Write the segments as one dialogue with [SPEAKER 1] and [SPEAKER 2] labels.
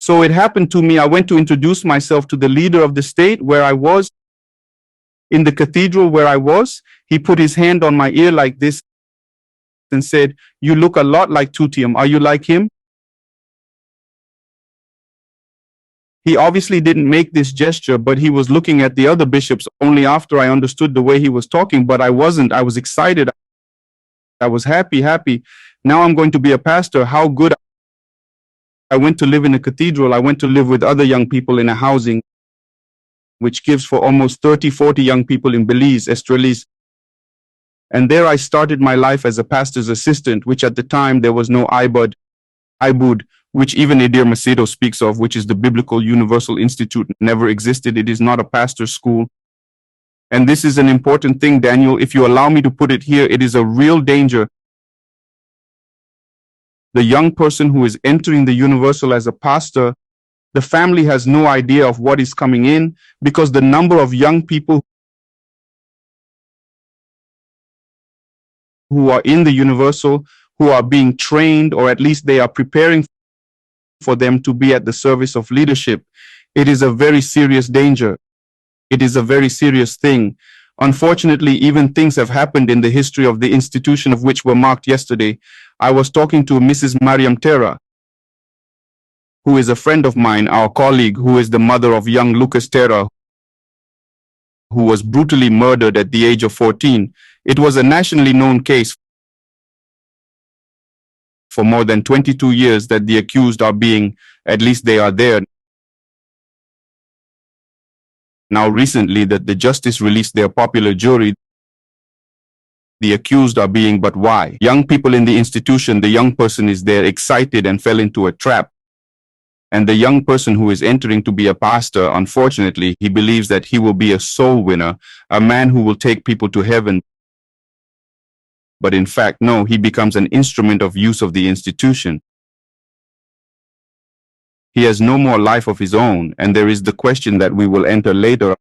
[SPEAKER 1] So it happened to me. I went to introduce myself to the leader of the state where I was, in the cathedral where I was. He put his hand on my ear like this and said, "You look a lot like Tutiam. Are you like him?" He obviously didn't make this gesture, but he was looking at the other bishops only after I understood the way he was talking. But I wasn't. I was excited. I was happy. Now I'm going to be a pastor. How good. I went to live in a cathedral. I went to live with other young people in a housing which gives for almost 30, 40 young people in Belize, Estrelis. And there I started my life as a pastor's assistant, which at the time there was no IBUD, which even Edir Macedo speaks of, which is the Biblical Universal Institute, never existed. It is not a pastor's school. And this is an important thing, Daniel. If you allow me to put it here, it is a real danger. The young person who is entering the Universal as a pastor, the family has no idea of what is coming in, because the number of young people who are in the Universal, who are being trained, or at least they are preparing for them to be at the service of leadership, it is a very serious danger. It is a very serious thing. Unfortunately, even things have happened in the history of the institution of which were marked yesterday. I was talking to Mrs. Mariam Terra, who is a friend of mine, our colleague, who is the mother of young Lucas Terra, who was brutally murdered at the age of 14. It was a nationally known case for more than 22 years that the accused are being, at least they are there. Now recently that the justice released their popular jury, the accused are being, but why? Young people in the institution, the young person is there excited and fell into a trap. And the young person who is entering to be a pastor, unfortunately, he believes that he will be a soul winner, a man who will take people to heaven. But in fact, no, he becomes an instrument of use of the institution. He has no more life of his own. And there is the question that we will enter later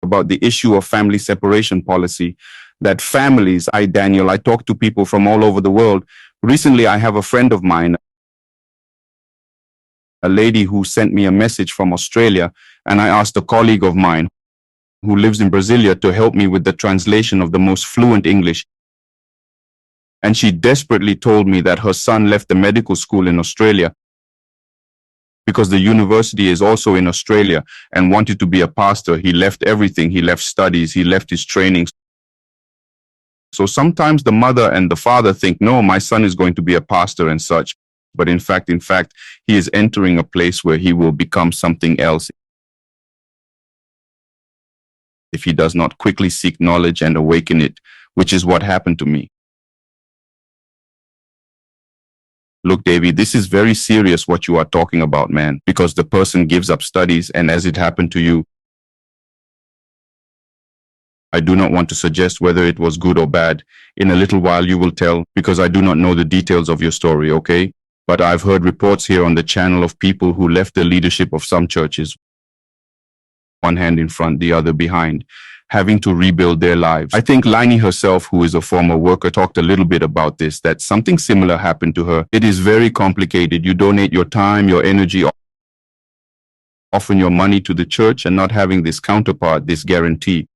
[SPEAKER 1] about the issue of family separation policy, that families, Daniel, I talk to people from all over the world. Recently, I have a friend of mine, a lady who sent me a message from Australia, and I asked a colleague of mine who lives in Brasilia to help me with the translation of the most fluent English. And she desperately told me that her son left the medical school in Australia because the university is also in Australia and wanted to be a pastor. He left everything. He left studies. He left his training. So sometimes the mother and the father think, no, my son is going to be a pastor and such. But in fact, he is entering a place where he will become something else if he does not quickly seek knowledge and awaken it, which is what happened to me. Look, Davy, this is very serious what you are talking about, man, because the person gives up studies, and as it happened to you, I do not want to suggest whether it was good or bad. In a little while you will tell, because I do not know the details of your story, okay? But I've heard reports here on the channel of people who left the leadership of some churches, one hand in front, the other behind, having to rebuild their lives. I think Laini herself, who is a former worker, talked a little bit about this, that something similar happened to her. It is very complicated. You donate your time, your energy, often your money to the church, and not having this counterpart, this guarantee.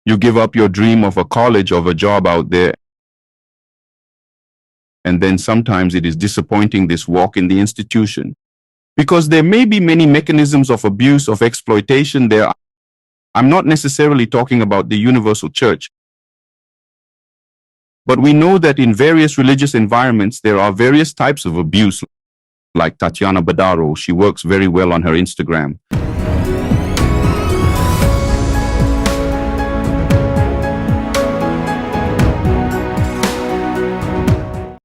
[SPEAKER 1] You give up your dream of a college, of a job out there, and then sometimes it is disappointing, this walk in the institution. Because there may be many mechanisms of abuse, of exploitation there. I'm not necessarily talking about the universal church. But we know that in various religious environments, there are various types of abuse, like Tatiana Badaro. She works very well on her Instagram.